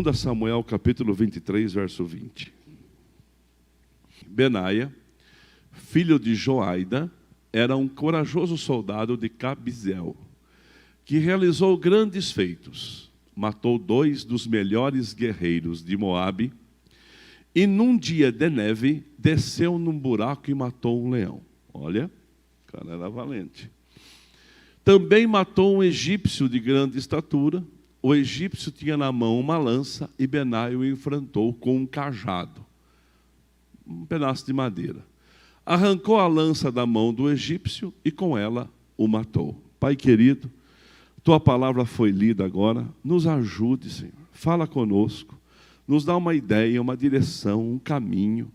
2 Samuel, capítulo 23, verso 20. Benaia, filho de Joaida, era um corajoso soldado de Cabizel, que realizou grandes feitos. Matou 2 dos melhores guerreiros de Moabe, e num dia de neve, desceu num buraco e matou um leão. Olha, o cara era valente. Também matou um egípcio de grande estatura. O egípcio tinha na mão uma lança, e Benaia o enfrentou com um cajado, um pedaço de madeira. Arrancou a lança da mão do egípcio e com ela o matou. Pai querido, tua palavra foi lida agora, nos ajude, Senhor. Fala conosco, nos dá uma ideia, uma direção, um caminho.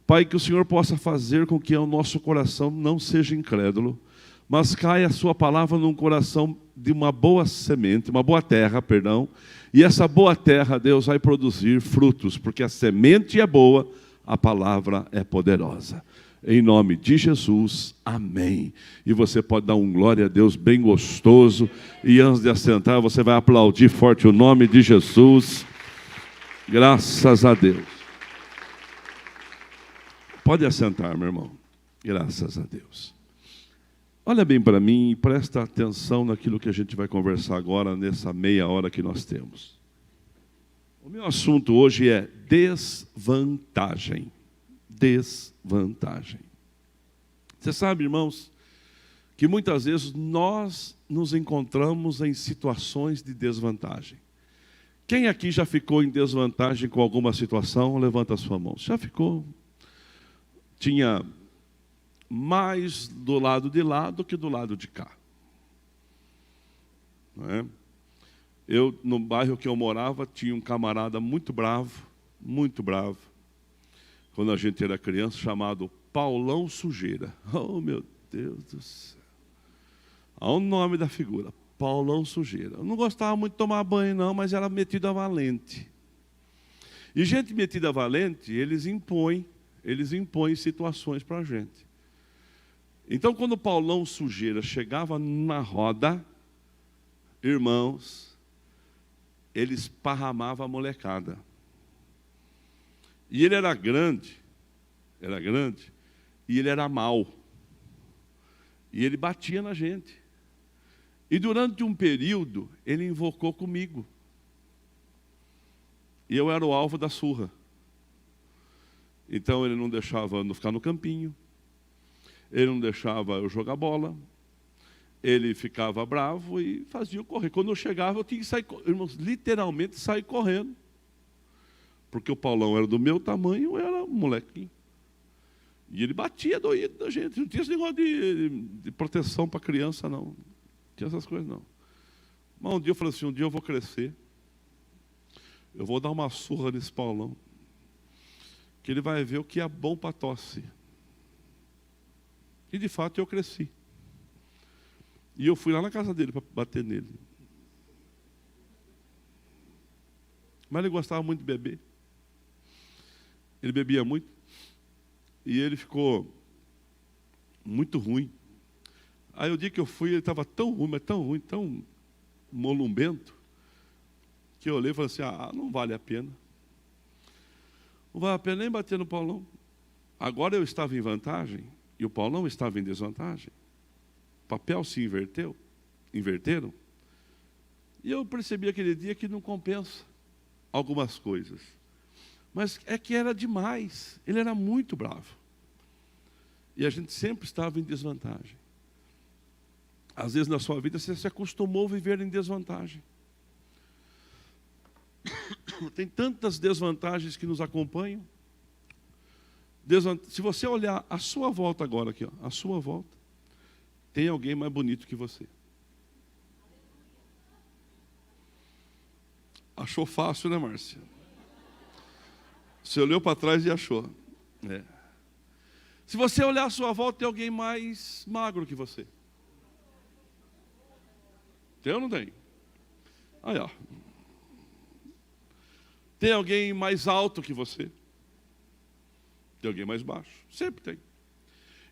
Pai, que o Senhor possa fazer com que o nosso coração não seja incrédulo, mas caia a sua palavra num coração de uma boa semente, uma boa terra, perdão, e essa boa terra, Deus, vai produzir frutos, porque a semente é boa, a palavra é poderosa. Em nome de Jesus, amém. E você pode dar um glória a Deus bem gostoso, e antes de assentar, você vai aplaudir forte o nome de Jesus. Graças a Deus. Pode assentar, meu irmão. Graças a Deus. Olha bem para mim e presta atenção naquilo que a gente vai conversar agora, nessa meia hora que nós temos. O meu assunto hoje é desvantagem. Desvantagem. Você sabe, irmãos, que muitas vezes nós nos encontramos em situações de desvantagem. Quem aqui já ficou em desvantagem com alguma situação? Levanta a sua mão. Já ficou? Tinha mais do lado de lá do que do lado de cá. Não é? No bairro que eu morava, tinha um camarada muito bravo, quando a gente era criança, chamado Paulão Sujeira. Oh, meu Deus do céu. Olha o nome da figura, Paulão Sujeira. Eu não gostava muito de tomar banho, não, mas era metido a valente. E gente metida a valente, eles impõem situações para a gente. Então, quando o Paulão Sujeira chegava na roda, irmãos, ele esparramava a molecada. E ele era grande, e ele era mau. E ele batia na gente. E durante um período, ele invocou comigo. E eu era o alvo da surra. Então ele não deixava eu ficar no campinho. Ele não deixava eu jogar bola. Ele ficava bravo e fazia eu correr. Quando eu chegava, eu tinha que sair, irmãos, literalmente sair correndo. Porque o Paulão era do meu tamanho, eu era um molequinho. E ele batia doído da gente. Não tinha esse negócio de proteção para criança, não. Não tinha essas coisas, não. Mas um dia eu falei assim, um dia eu vou crescer. Eu vou dar uma surra nesse Paulão. Que ele vai ver o que é bom para tosse. E de fato eu cresci. E eu fui lá na casa dele para bater nele. Mas ele gostava muito de beber. Ele bebia muito. E ele ficou muito ruim. Aí o dia que eu fui, ele estava tão ruim, mas tão ruim, tão molumbento, que eu olhei e falei assim, não vale a pena. Não vale a pena nem bater no Paulão. Agora eu estava em vantagem e o Paulão estava em desvantagem. O papel se inverteram. E eu percebi aquele dia que não compensa algumas coisas. Mas é que era demais. Ele era muito bravo. E a gente sempre estava em desvantagem. Às vezes na sua vida você se acostumou a viver em desvantagem. Tem tantas desvantagens que nos acompanham. Se você olhar a sua volta agora, aqui, a sua volta, tem alguém mais bonito que você. Achou fácil, né, Márcia? Você olhou para trás e achou. É. Se você olhar à sua volta, tem alguém mais magro que você. Tem ou não tem? Aí, ó. Tem alguém mais alto que você. Tem alguém mais baixo. Sempre tem.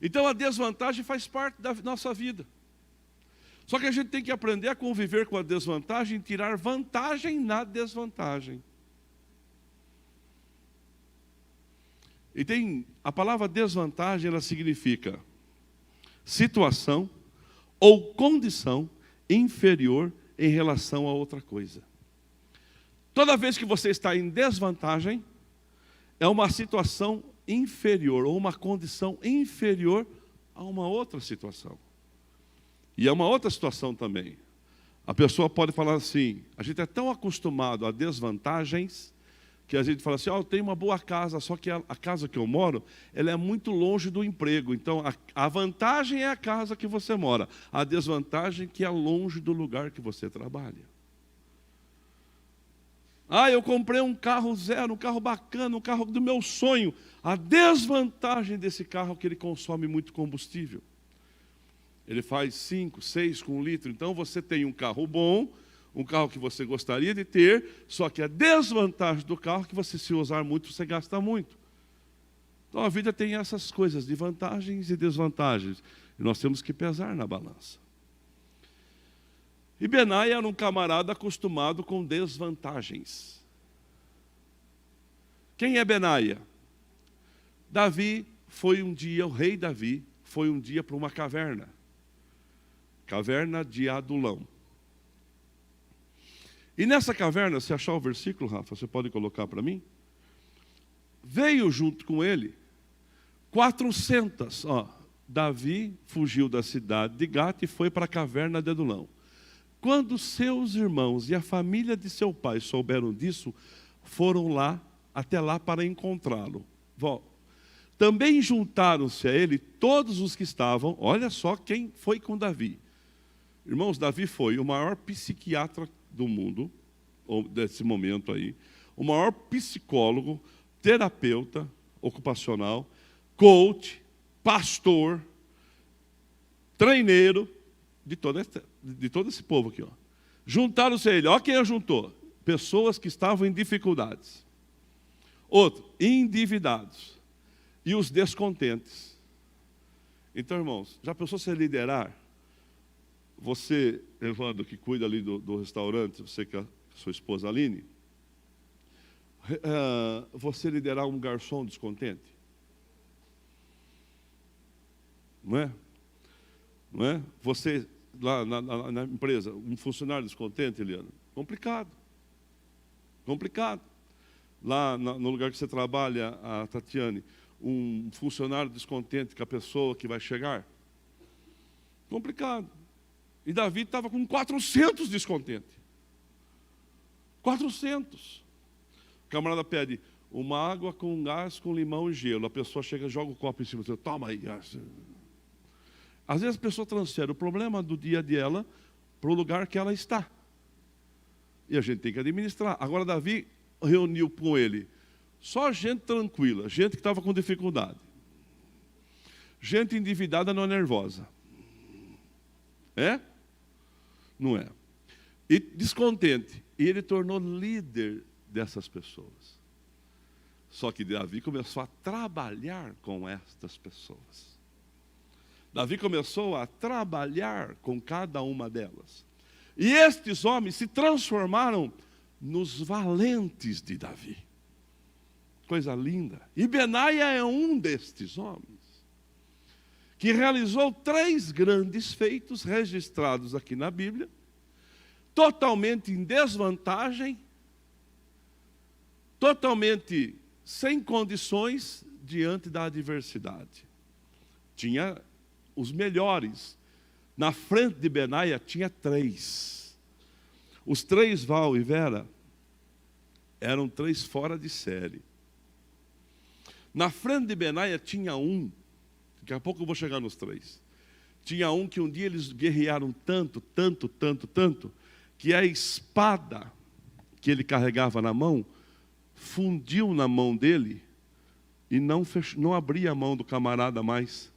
Então a desvantagem faz parte da nossa vida. Só que a gente tem que aprender a conviver com a desvantagem e tirar vantagem na desvantagem. E a palavra desvantagem, ela significa situação ou condição inferior em relação a outra coisa. Toda vez que você está em desvantagem, é uma situação inferior ou uma condição inferior a uma outra situação. E é uma outra situação também. A pessoa pode falar assim, a gente é tão acostumado a desvantagens, que a gente fala assim, eu tenho uma boa casa, só que a casa que eu moro, ela é muito longe do emprego. Então, a vantagem é a casa que você mora. A desvantagem é que é longe do lugar que você trabalha. Eu comprei um carro zero, um carro bacana, um carro do meu sonho. A desvantagem desse carro é que ele consome muito combustível. Ele faz 5, 6 com 1 litro. Então, você tem um carro bom, um carro que você gostaria de ter, só que a desvantagem do carro é que você, se usar muito, você gasta muito. Então a vida tem essas coisas de vantagens e desvantagens. E nós temos que pesar na balança. E Benaia era um camarada acostumado com desvantagens. Quem é Benaia? Davi foi um dia, o rei Davi, foi um dia para uma caverna. Caverna de Adulão. E nessa caverna, se achar o versículo, Rafa, você pode colocar para mim? Veio junto com ele 400. Davi fugiu da cidade de Gate e foi para a caverna de Adulão. Quando seus irmãos e a família de seu pai souberam disso, foram até lá para encontrá-lo. Também juntaram-se a ele todos os que estavam, olha só quem foi com Davi. Irmãos, Davi foi o maior psiquiatra do mundo, desse momento aí, o maior psicólogo, terapeuta ocupacional, coach, pastor, treineiro, de todo esse povo aqui. Juntaram-se a ele, olha quem juntou, pessoas que estavam em dificuldades. Outro, endividados. E os descontentes. Então, irmãos, já pensou você liderar? Você, Evandro, que cuida ali do restaurante, você que é a sua esposa Aline, você liderar um garçom descontente? Não é? Não é? Você, lá na empresa, um funcionário descontente, Eliana? Complicado. Complicado. Lá no lugar que você trabalha, a Tatiane, um funcionário descontente com a pessoa que vai chegar? Complicado. E Davi estava com 400 descontentes. 400. O camarada pede uma água com gás, com limão e gelo. A pessoa chega, joga o copo em cima. Você, toma aí. Às vezes a pessoa transfere o problema do dia dela para o lugar que ela está. E a gente tem que administrar. Agora Davi reuniu com ele só gente tranquila, gente que estava com dificuldade. Gente endividada, não nervosa. É? Não é. E descontente. E ele tornou líder dessas pessoas. Só que Davi começou a trabalhar com estas pessoas. Davi começou a trabalhar com cada uma delas. E estes homens se transformaram nos valentes de Davi. Coisa linda. E Benaia é um destes homens, que realizou 3 grandes feitos registrados aqui na Bíblia, totalmente em desvantagem, totalmente sem condições diante da adversidade. Tinha os melhores. Na frente de Benaia tinha 3. Os 3, Val e Vera, eram 3 fora de série. Na frente de Benaia tinha um, daqui a pouco eu vou chegar nos 3. Tinha um que um dia eles guerrearam tanto, que a espada que ele carregava na mão, fundiu na mão dele e não abria a mão do camarada mais.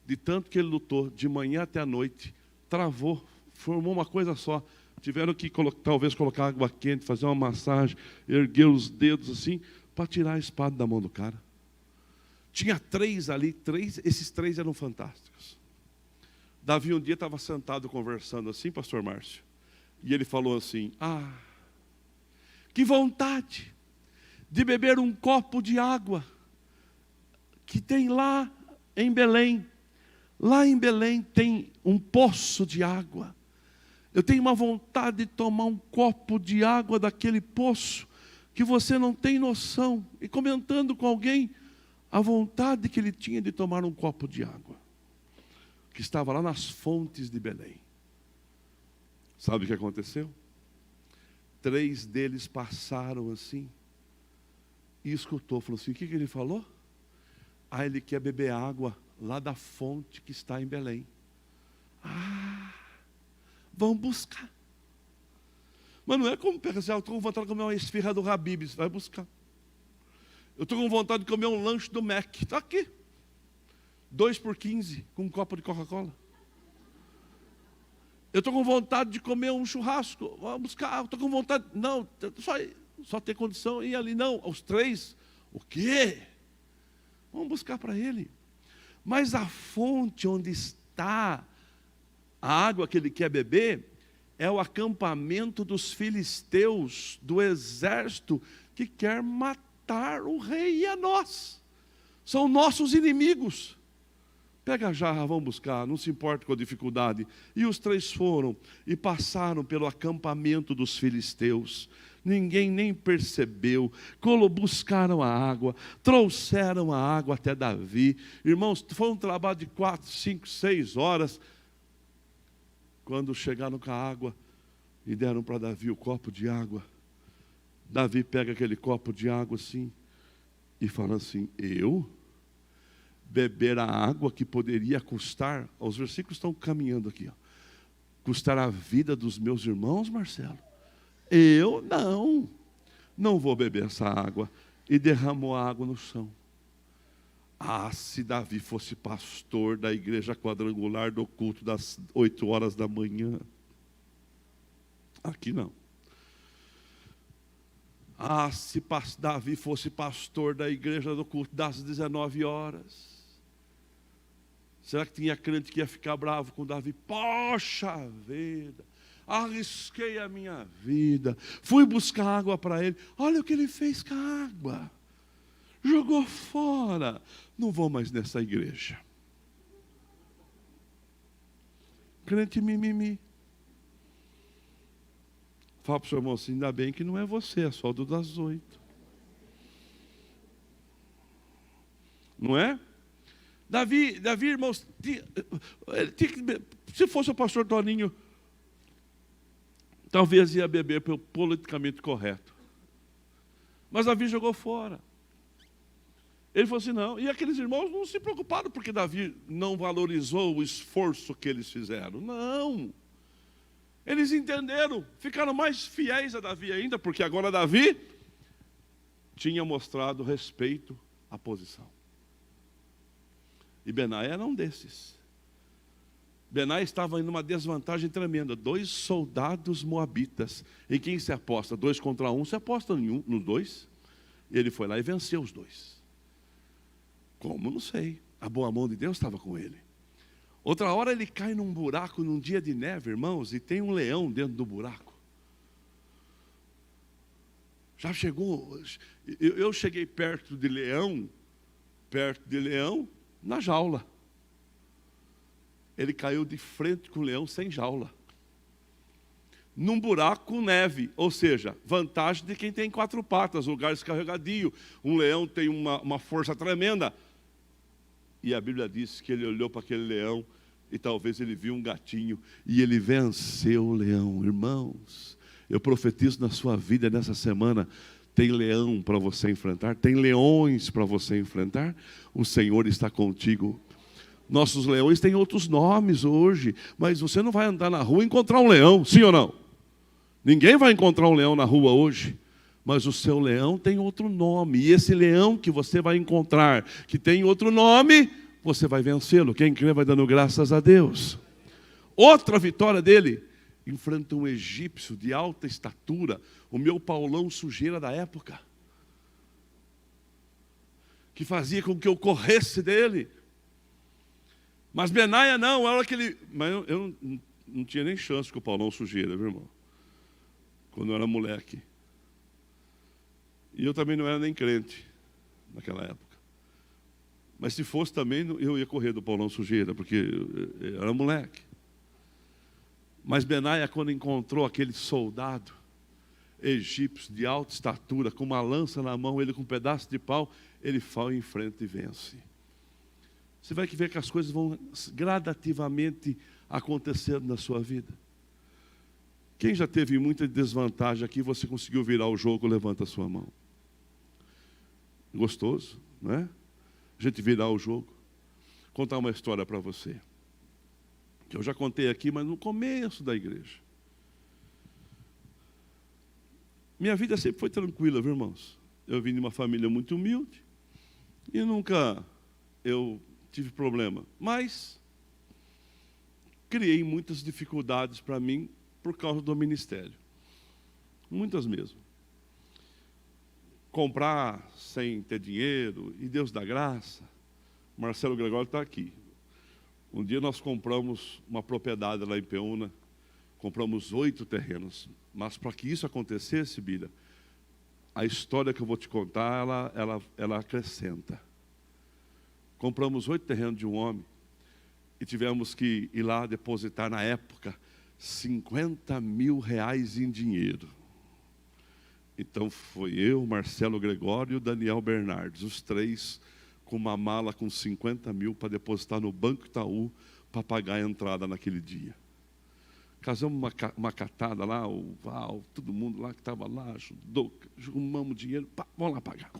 De tanto que ele lutou, de manhã até a noite, travou, formou uma coisa só. Tiveram que talvez colocar água quente, fazer uma massagem, erguer os dedos assim, para tirar a espada da mão do cara. Tinha 3 ali, esses 3 eram fantásticos. Davi um dia estava sentado conversando assim, pastor Márcio, e ele falou assim, que vontade de beber um copo de água que tem lá em Belém. Lá em Belém tem um poço de água. Eu tenho uma vontade de tomar um copo de água daquele poço, que você não tem noção. E comentando com alguém, a vontade que ele tinha de tomar um copo de água, que estava lá nas fontes de Belém. Sabe o que aconteceu? 3 deles passaram assim, e escutou, falou assim, o que ele falou? Ah, ele quer beber água lá da fonte que está em Belém. Ah, vão buscar. Mas não é como pegar assim, eu estou com vontade de comer uma esfirra do Habib's, vai buscar. Eu estou com vontade de comer um lanche do Mac, está aqui. 2 por 15, com um copo de Coca-Cola. Eu estou com vontade de comer um churrasco, vou buscar, estou com vontade, não, só ter condição de ir ali, não, os 3, o quê? Vamos buscar para ele. Mas a fonte onde está a água que ele quer beber, é o acampamento dos filisteus, do exército que quer matar o rei e a nós. São nossos inimigos. Pega a jarra, vão buscar, não se importa com a dificuldade. E os 3 foram e passaram pelo acampamento dos filisteus. Ninguém nem percebeu. Buscaram a água, trouxeram a água até Davi. Irmãos, foi um trabalho de 4, 5, 6 horas. Quando chegaram com a água e deram para Davi o copo de água, Davi pega aquele copo de água assim e fala assim, eu beber a água que poderia custar, os versículos estão caminhando aqui, ó, custar a vida dos meus irmãos, Marcelo? Eu não vou beber essa água. E derramou a água no chão. Ah, se Davi fosse pastor da igreja quadrangular do culto das 8 horas da manhã. Aqui não. Ah, se Davi fosse pastor da igreja do culto das 19 horas. Será que tinha crente que ia ficar bravo com Davi? Poxa vida, arrisquei a minha vida, fui buscar água para ele, olha o que ele fez com a água. Jogou fora. Não vou mais nessa igreja. Crente mimimi. Fala para o seu irmão assim, ainda bem que não é você, é só do das 8. Não é? Davi, irmãos, se fosse o pastor Toninho, talvez ia beber pelo politicamente correto. Mas Davi jogou fora. Ele falou assim, não. E aqueles irmãos não se preocuparam porque Davi não valorizou o esforço que eles fizeram. Não. Eles entenderam, ficaram mais fiéis a Davi ainda, porque agora Davi tinha mostrado respeito à posição. E Benaia era um desses. Benaia estava em uma desvantagem tremenda. 2 soldados moabitas. Em quem se aposta? 2 contra 1, se aposta nos 2. Ele foi lá e venceu os 2. Como? Não sei. A boa mão de Deus estava com ele. Outra hora ele cai num buraco num dia de neve, irmãos, e tem um leão dentro do buraco. Já chegou. Eu cheguei perto de leão, na jaula. Ele caiu de frente com o leão sem jaula. Num buraco com neve, ou seja, vantagem de quem tem 4 patas, lugar escarregadio. Um leão tem uma força tremenda. E a Bíblia diz que ele olhou para aquele leão e talvez ele viu um gatinho e ele venceu o leão. Irmãos, eu profetizo na sua vida nessa semana, tem leão para você enfrentar, tem leões para você enfrentar. O Senhor está contigo. Nossos leões têm outros nomes hoje, mas você não vai andar na rua e encontrar um leão, sim ou não? Ninguém vai encontrar um leão na rua hoje. Mas o seu leão tem outro nome. E esse leão que você vai encontrar, que tem outro nome, você vai vencê-lo. Quem crê vai dando graças a Deus. Outra vitória dele, enfrenta um egípcio de alta estatura, o meu Paulão Sujeira da época, que fazia com que eu corresse dele. Mas Benaia não, era aquele... Mas eu não tinha nem chance com o Paulão Sujeira, viu, irmão? Quando eu era moleque. E eu também não era nem crente naquela época. Mas se fosse também, eu ia correr do Paulão Sujeira, porque eu era moleque. Mas Benaia, quando encontrou aquele soldado egípcio de alta estatura, com uma lança na mão, ele com um pedaço de pau, ele vai em frente e vence. Você vai ver que as coisas vão gradativamente acontecendo na sua vida. Quem já teve muita desvantagem aqui, você conseguiu virar o jogo, levanta a sua mão. Gostoso, não é? A gente virar o jogo. Vou contar uma história para você, que eu já contei aqui, mas no começo da igreja. Minha vida sempre foi tranquila, viu, irmãos? Eu vim de uma família muito humilde e nunca eu tive problema. Mas criei muitas dificuldades para mim por causa do ministério. Muitas mesmo. Comprar sem ter dinheiro, e Deus dá graça. Marcelo Gregório está aqui. Um dia nós compramos uma propriedade lá em Peúna, compramos 8 terrenos. Mas para que isso acontecesse, Bira, a história que eu vou te contar, ela acrescenta. Compramos 8 terrenos de um homem e tivemos que ir lá depositar, na época, 50 mil reais em dinheiro. Então foi eu, Marcelo Gregório e o Daniel Bernardes, os 3 com uma mala com 50 mil para depositar no Banco Itaú para pagar a entrada naquele dia. Casamos uma catada lá, o Val, todo mundo lá que estava lá, ajudou, arrumamos dinheiro, vamos lá pagar.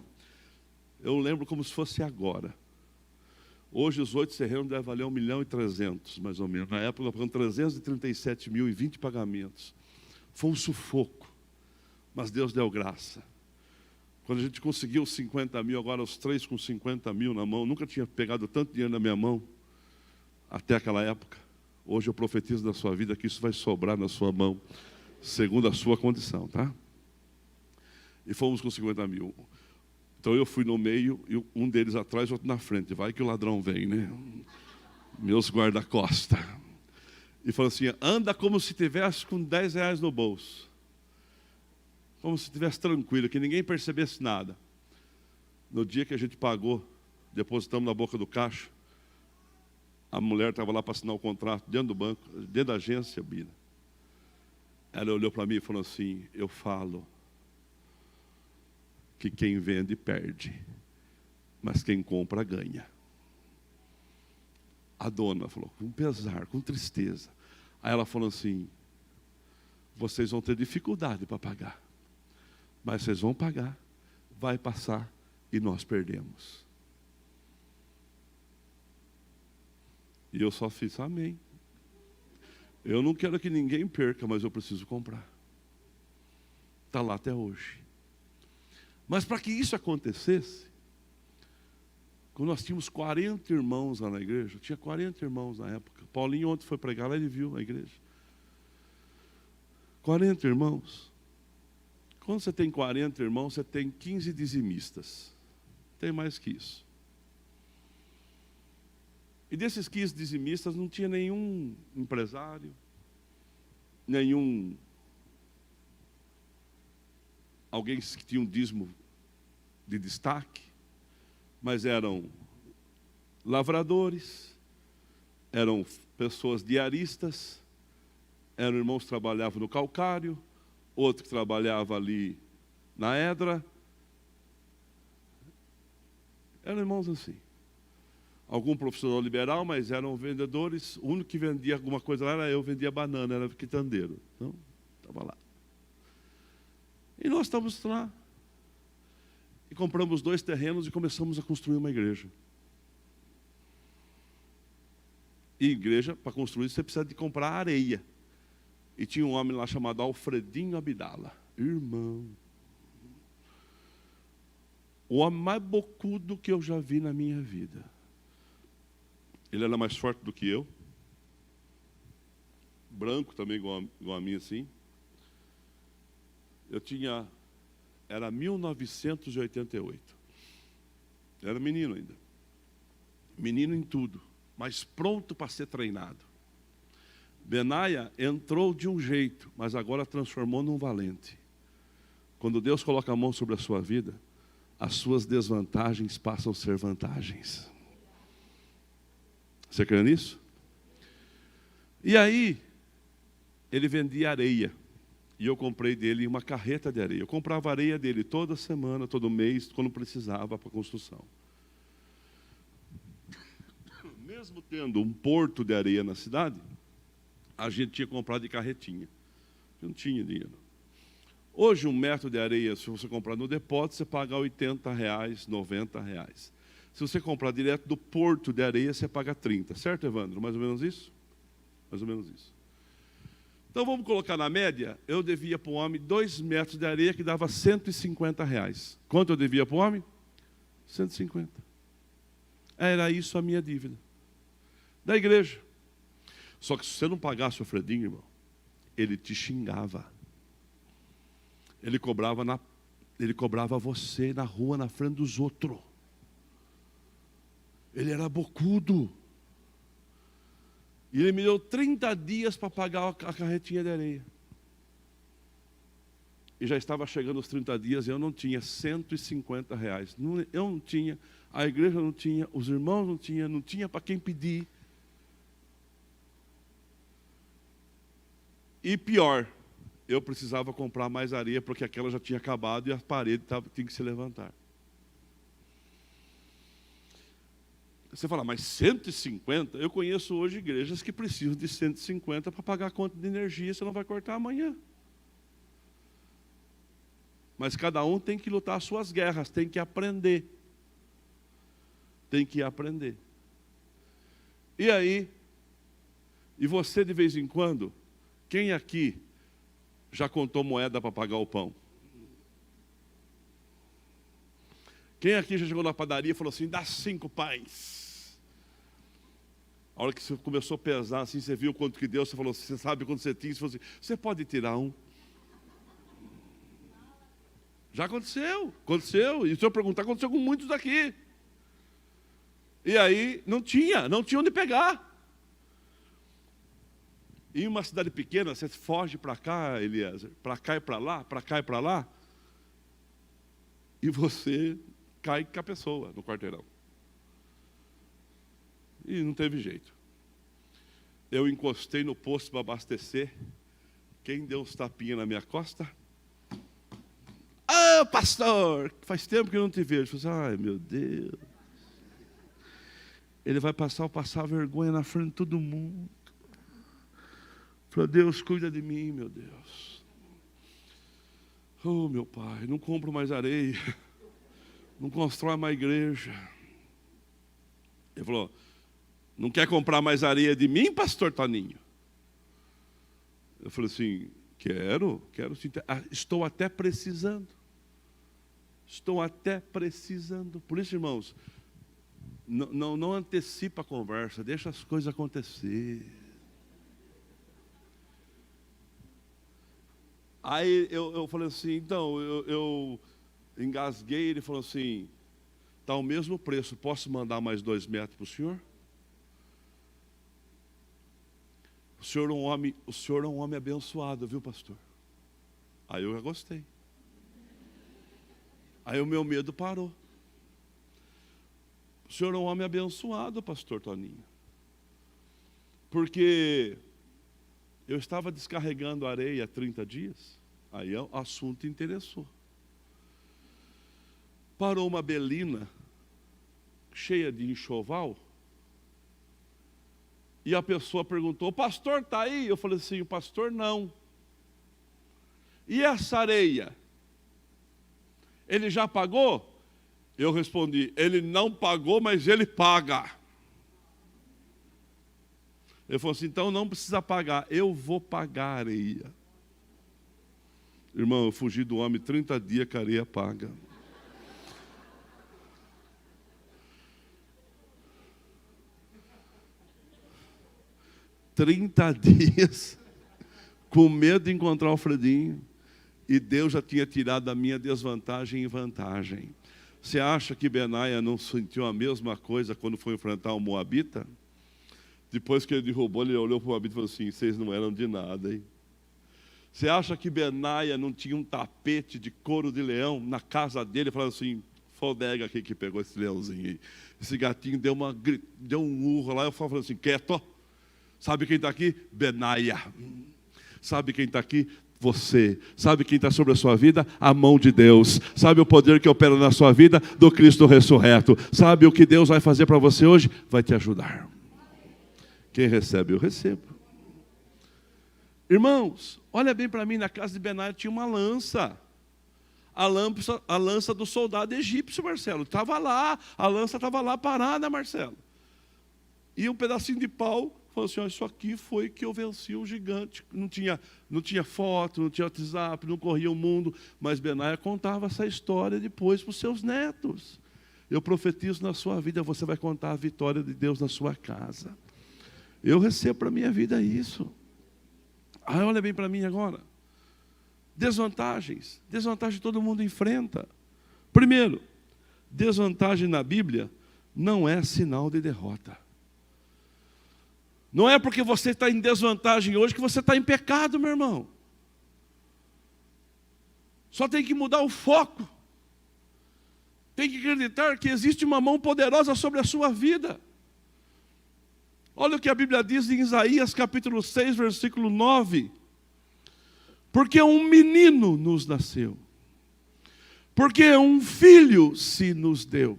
Eu lembro como se fosse agora. Hoje os 8 terrenos devem valer 1.300.000, mais ou menos. Na época, nós pagamos 337 mil e 20 pagamentos. Foi um sufoco, mas Deus deu graça. Quando a gente conseguiu 50 mil, agora os 3 com 50 mil na mão, nunca tinha pegado tanto dinheiro na minha mão, até aquela época. Hoje eu profetizo na sua vida que isso vai sobrar na sua mão, segundo a sua condição, tá? E fomos com 50 mil. Então eu fui no meio, e um deles atrás, outro na frente. Vai que o ladrão vem, né? Meus guarda-costas. E falou assim, anda como se tivesse com 10 reais no bolso. Como se estivesse tranquilo, que ninguém percebesse nada. No dia que a gente pagou, depositamos na boca do caixa, a mulher estava lá para assinar o contrato, dentro do banco, dentro da agência, Bira. Ela olhou para mim e falou assim, eu falo que quem vende perde, mas quem compra ganha. A dona falou, com pesar, com tristeza. Aí ela falou assim, vocês vão ter dificuldade para pagar, mas vocês vão pagar, vai passar e nós perdemos. E eu só fiz amém. Eu não quero que ninguém perca, mas eu preciso comprar. Está lá até hoje. Mas para que isso acontecesse, quando nós tínhamos 40 irmãos lá na igreja, tinha 40 irmãos na época. Paulinho ontem foi pregar lá, ele viu a igreja. 40 irmãos. Quando você tem 40 irmãos, você tem 15 dizimistas. Tem mais que isso. E desses 15 dizimistas não tinha nenhum empresário, alguém que tinha um dízimo de destaque, mas eram lavradores, eram pessoas diaristas, eram irmãos que trabalhavam no calcário, outro que trabalhava ali na Edra. Eram irmãos assim. Algum profissional liberal, mas eram vendedores. O único que vendia alguma coisa lá era eu, vendia banana, era quitandeiro. Então, estava lá. E nós estávamos lá. E compramos 2 terrenos e começamos a construir uma igreja. E igreja, para construir, você precisa de comprar areia. E tinha um homem lá chamado Alfredinho Abdala. Irmão. O homem mais bocudo que eu já vi na minha vida. Ele era mais forte do que eu. Branco também, igual a mim, assim. Era 1988. Era menino ainda. Menino em tudo, mas pronto para ser treinado. Benaia entrou de um jeito, mas agora transformou num valente. Quando Deus coloca a mão sobre a sua vida, as suas desvantagens passam a ser vantagens. Você crê nisso? E aí, ele vendia areia. E eu comprei dele uma carreta de areia. Eu comprava areia dele toda semana, todo mês, quando precisava para construção. Mesmo tendo um porto de areia na cidade, a gente tinha comprado de carretinha. Eu não tinha dinheiro. Hoje, 1 metro de areia, se você comprar no depósito, você paga R$80, R$90. Se você comprar direto do porto de areia, você paga 30. Certo, Evandro? Mais ou menos isso? Mais ou menos isso. Então, vamos colocar na média, eu devia para o homem 2 metros de areia, que dava R$150. Quanto eu devia para o homem? 150. Era isso a minha dívida. Da igreja. Só que se você não pagasse o Fredinho, irmão, ele te xingava. Ele cobrava você na rua, na frente dos outros. Ele era bocudo. E ele me deu 30 dias para pagar a carretinha de areia. E já estava chegando os 30 dias e eu não tinha R$150. Eu não tinha, a igreja não tinha, os irmãos não tinha para quem pedir. E pior, eu precisava comprar mais areia, porque aquela já tinha acabado e a parede tinha que se levantar. Você fala, mas 150? Eu conheço hoje igrejas que precisam de 150 para pagar a conta de energia, você não vai cortar amanhã. Mas cada um tem que lutar as suas guerras, tem que aprender. Tem que aprender. E aí, e você de vez em quando, quem aqui já contou moeda para pagar o pão? Quem aqui já chegou na padaria e falou assim, dá 5 pães? A hora que você começou a pesar, assim, você viu quanto que deu, você falou, você sabe quanto você tinha, você falou assim, você pode tirar um? Já aconteceu. E se eu perguntar, aconteceu com muitos daqui. E aí, não tinha onde pegar. Em uma cidade pequena, você foge para cá, Eliezer, para cá e para lá, para cá e para lá, e você cai com a pessoa no quarteirão. E não teve jeito. Eu encostei no posto para abastecer. Quem deu uns tapinhas na minha costa? Ah, pastor, faz tempo que eu não te vejo. Eu falei, ai, meu Deus. Ele vai passar vergonha na frente de todo mundo. Falei, Deus, cuida de mim, meu Deus. Oh, meu Pai, não compro mais areia. Não constrói mais igreja. Ele falou, não quer comprar mais areia de mim, pastor Toninho? Eu falei assim, quero sim. Estou até precisando. Por isso, irmãos, não antecipa a conversa, deixa as coisas acontecer. Aí eu falei assim, então, eu engasguei, ele falou assim, está o mesmo preço, posso mandar mais 2 metros para o senhor? O senhor é um homem abençoado, viu, pastor? Aí eu já gostei. Aí o meu medo parou. O senhor é um homem abençoado, pastor Toninho. Porque eu estava descarregando areia há 30 dias. Aí o assunto interessou. Parou uma belina cheia de enxoval. E a pessoa perguntou, o pastor está aí? Eu falei assim, o pastor não. E essa areia? Ele já pagou? Eu respondi, ele não pagou, mas ele paga. Ele falou assim, então não precisa pagar, eu vou pagar a areia. Irmão, eu fugi do homem 30 dias que a areia paga. Trinta dias, com medo de encontrar o Fredinho, e Deus já tinha tirado a minha desvantagem em vantagem. Você acha que Benaia não sentiu a mesma coisa quando foi enfrentar o Moabita? Depois que ele derrubou, ele olhou para o Moabita e falou assim, vocês não eram de nada, hein? Você acha que Benaia não tinha um tapete de couro de leão na casa dele, falando assim, Foi o Dega aqui que pegou esse leãozinho aí. Esse gatinho deu um urro lá, eu falo assim, quieto. Sabe quem está aqui? Benaia. Sabe quem está aqui? Você. Sabe quem está sobre a sua vida? A mão de Deus. Sabe o poder que opera na sua vida? Do Cristo ressurreto. Sabe o que Deus vai fazer para você hoje? Vai te ajudar. Quem recebe, eu recebo. Irmãos, olha bem para mim, na casa de Benaia tinha uma lança. A lança do soldado egípcio, Marcelo. Estava lá, a lança estava lá parada, Marcelo. E um pedacinho de pau, falou assim, isso aqui foi que eu venci o gigante. Não tinha foto, não tinha WhatsApp, não corria o mundo. Mas Benaia contava essa história depois para os seus netos. Eu profetizo na sua vida, você vai contar a vitória de Deus na sua casa. Eu recebo para a minha vida isso. Olha bem para mim agora. Desvantagens todo mundo enfrenta. Primeiro, desvantagem na Bíblia não é sinal de derrota. Não é porque você está em desvantagem hoje que você está em pecado, meu irmão. Só tem que mudar o foco. Tem que acreditar que existe uma mão poderosa sobre a sua vida. Olha o que a Bíblia diz em Isaías capítulo 6, versículo 9. Porque um menino nos nasceu, porque um filho se nos deu,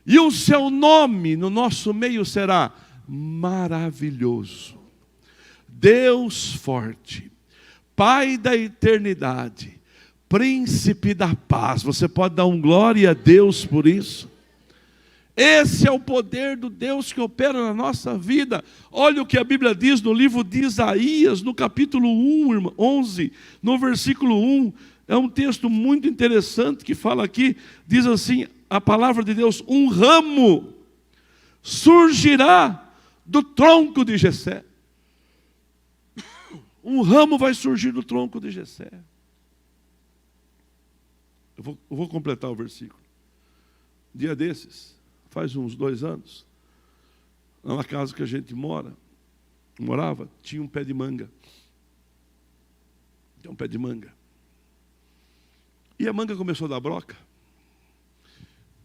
e o seu nome no nosso meio será Maravilhoso, Deus forte, Pai da eternidade, Príncipe da paz. Você pode dar glória a Deus por isso? Esse é o poder do Deus que opera na nossa vida. Olha o que a Bíblia diz no livro de Isaías, no capítulo 11, no versículo 1. É um texto muito interessante que fala aqui, diz assim, a palavra de Deus, um ramo surgirá do tronco de Jessé. Um ramo vai surgir do tronco de Jessé. Eu vou completar o versículo. Dia desses, faz uns 2 anos, na casa que a gente morava, tinha um pé de manga. Tem um pé de manga. E a manga começou a dar broca.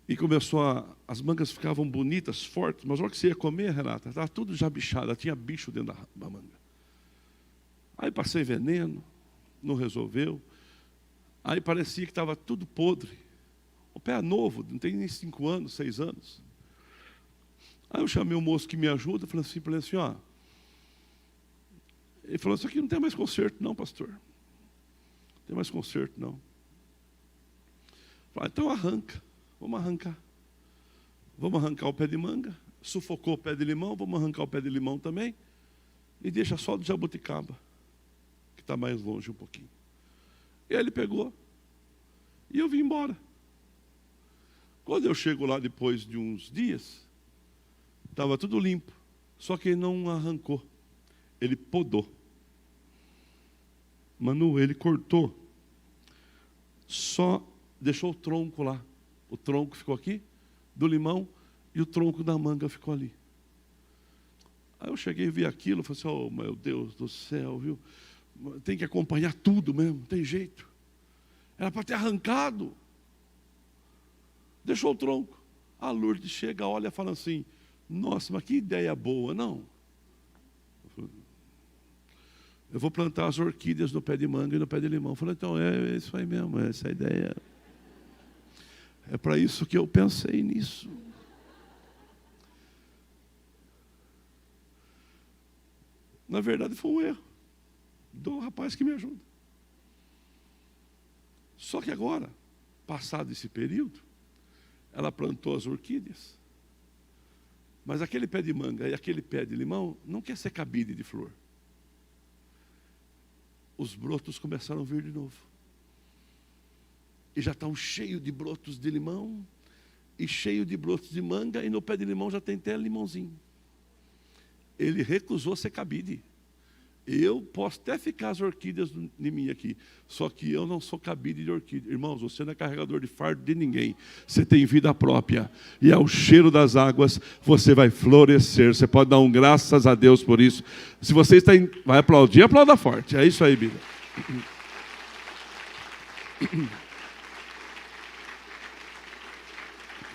E as mangas ficavam bonitas, fortes, mas na hora que você ia comer, Renata, estava tudo já bichado, tinha bicho dentro da manga. Aí passei veneno, não resolveu. Aí parecia que estava tudo podre. O pé é novo, não tem nem 5 anos, 6 anos. Aí eu chamei o moço que me ajuda, falei assim, ó. Ele falou, isso aqui não tem mais conserto não, pastor. Não tem mais conserto não. Falei, então arranca, vamos arrancar. Vamos arrancar o pé de manga, sufocou o pé de limão, vamos arrancar o pé de limão também, e deixa só do jabuticaba, que está mais longe um pouquinho. E aí ele pegou, e eu vim embora. Quando eu chego lá depois de uns dias, estava tudo limpo, só que ele não arrancou, ele podou. Manu, ele cortou, só deixou o tronco lá. O tronco ficou aqui, do limão, e o tronco da manga ficou ali. Aí eu cheguei e vi aquilo, falei assim, oh meu Deus do céu, viu? Tem que acompanhar tudo mesmo, não tem jeito. Era para ter arrancado. Deixou o tronco. A Lourdes chega, olha e fala assim, nossa, mas que ideia boa, não? Eu vou plantar as orquídeas no pé de manga e no pé de limão. Eu falei, então é isso aí mesmo, essa é a ideia. É para isso que eu pensei nisso. Na verdade foi um erro do rapaz que me ajuda. Só que agora, passado esse período, ela plantou as orquídeas. Mas aquele pé de manga e aquele pé de limão não quer ser cabide de flor. Os brotos começaram a vir de novo. E já estão cheios de brotos de limão e cheio de brotos de manga, e no pé de limão já tem até limãozinho. Ele recusou ser cabide. Eu posso até ficar as orquídeas em mim aqui, só que eu não sou cabide de orquídea. Irmãos, você não é carregador de fardo de ninguém. Você tem vida própria. E ao cheiro das águas, você vai florescer. Você pode dar graças a Deus por isso. Se você vai aplaudir, aplauda forte. É isso aí, Bíblia.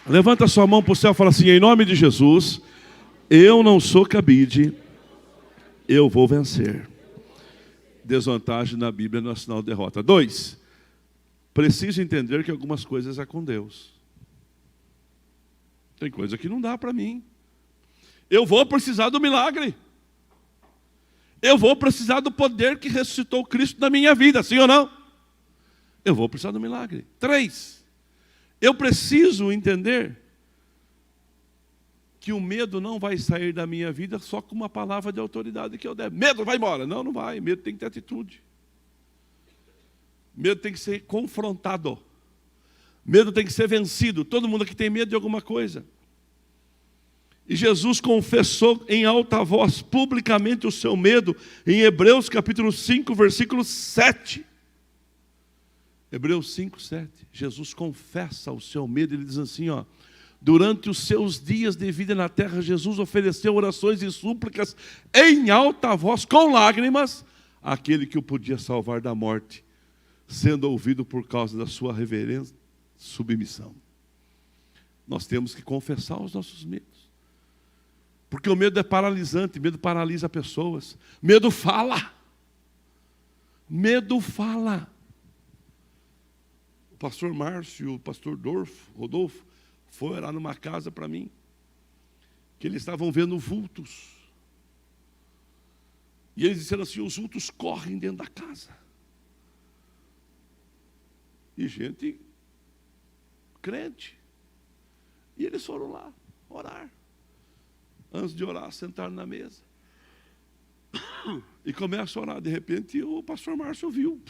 Levanta sua mão para o céu e fala assim: em nome de Jesus, eu não sou cabide, eu vou vencer. Desvantagem na Bíblia não é sinal de derrota. 2, preciso entender que algumas coisas é com Deus. Tem coisa que não dá para mim. Eu vou precisar do milagre. Eu vou precisar do poder que ressuscitou Cristo na minha vida, sim ou não? Eu vou precisar do milagre. 3, eu preciso entender que o medo não vai sair da minha vida só com uma palavra de autoridade que eu der. Medo, vai embora. Não, não vai. Medo tem que ter atitude. Medo tem que ser confrontado. Medo tem que ser vencido. Todo mundo aqui tem medo de alguma coisa. E Jesus confessou em alta voz, publicamente, o seu medo, em Hebreus capítulo 5, versículo 7. Hebreus 5, 7. Jesus confessa o seu medo, ele diz assim, ó: durante os seus dias de vida na terra, Jesus ofereceu orações e súplicas em alta voz, com lágrimas, àquele que o podia salvar da morte, sendo ouvido por causa da sua reverência, submissão. Nós temos que confessar os nossos medos. Porque o medo é paralisante, medo paralisa pessoas. Medo fala. Medo fala. O pastor Márcio e o pastor Rodolfo foi orar numa casa para mim, que eles estavam vendo vultos. E eles disseram assim: os vultos correm dentro da casa. E gente crente. E eles foram lá orar. Antes de orar, sentaram na mesa. E começam a orar. De repente, o pastor Márcio viu.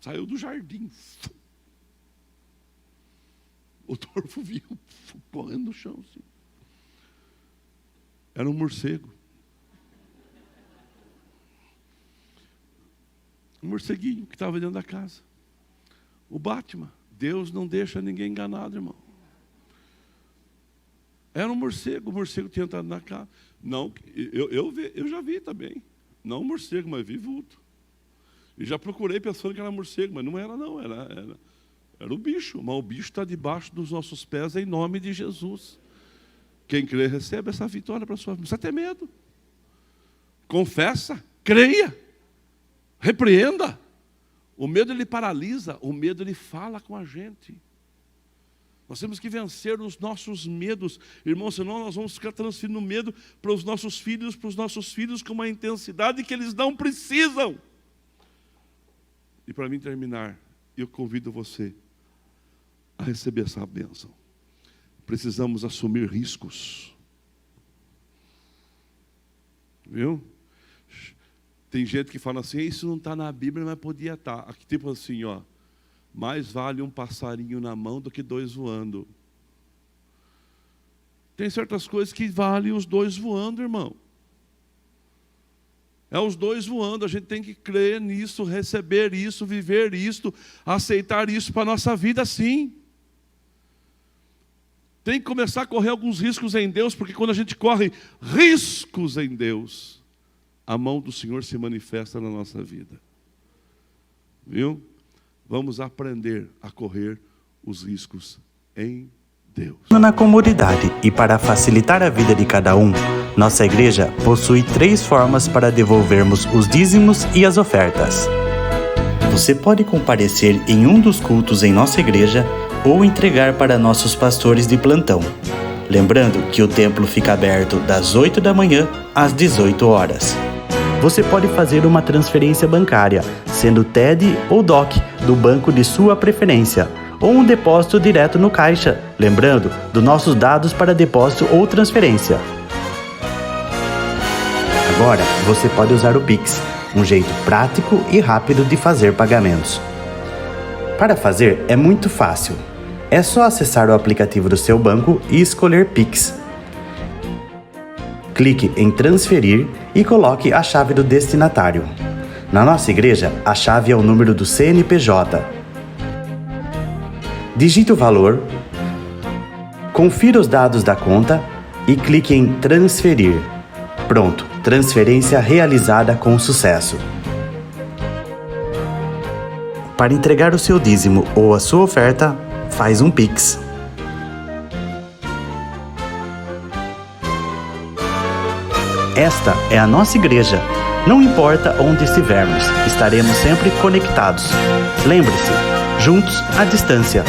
Saiu do jardim. O Dorfo viu, correndo no chão. Assim. Era um morcego. Um morceguinho que estava dentro da casa. O Batman. Deus não deixa ninguém enganado, irmão. Era um morcego. O morcego tinha entrado na casa. Não, eu já vi também. Não um morcego, mas vi vulto. E já procurei pensando que era morcego, mas não era não, era o bicho. Mas o bicho está debaixo dos nossos pés em nome de Jesus. Quem crê recebe essa vitória para a sua vida. Não precisa ter medo. Confessa, creia, repreenda. O medo ele paralisa, o medo ele fala com a gente. Nós temos que vencer os nossos medos, irmãos, senão nós vamos ficar transferindo medo para os nossos filhos com uma intensidade que eles não precisam. E para mim terminar, eu convido você a receber essa bênção. Precisamos assumir riscos. Viu? Tem gente que fala assim: isso não está na Bíblia, mas podia estar. Aqui tipo assim, ó: mais vale um passarinho na mão do que 2 voando. Tem certas coisas que valem os 2 voando, irmão. É os 2 voando, a gente tem que crer nisso, receber isso, viver isso, aceitar isso para a nossa vida, sim. Tem que começar a correr alguns riscos em Deus, porque quando a gente corre riscos em Deus, a mão do Senhor se manifesta na nossa vida. Viu? Vamos aprender a correr os riscos em Deus. Na comunidade e para facilitar a vida de cada um, nossa igreja possui 3 formas para devolvermos os dízimos e as ofertas. Você pode comparecer em um dos cultos em nossa igreja ou entregar para nossos pastores de plantão. Lembrando que o templo fica aberto das 8 da manhã às 18 horas. Você pode fazer uma transferência bancária, sendo TED ou DOC, do banco de sua preferência, ou um depósito direto no caixa, lembrando dos nossos dados para depósito ou transferência. Agora, você pode usar o Pix, um jeito prático e rápido de fazer pagamentos. Para fazer, é muito fácil. É só acessar o aplicativo do seu banco e escolher Pix. Clique em transferir e coloque a chave do destinatário. Na nossa igreja, a chave é o número do CNPJ. Digite o valor, confira os dados da conta e clique em transferir. Pronto, transferência realizada com sucesso. Para entregar o seu dízimo ou a sua oferta, faz um Pix. Esta é a nossa igreja. Não importa onde estivermos, estaremos sempre conectados. Lembre-se, juntos à distância.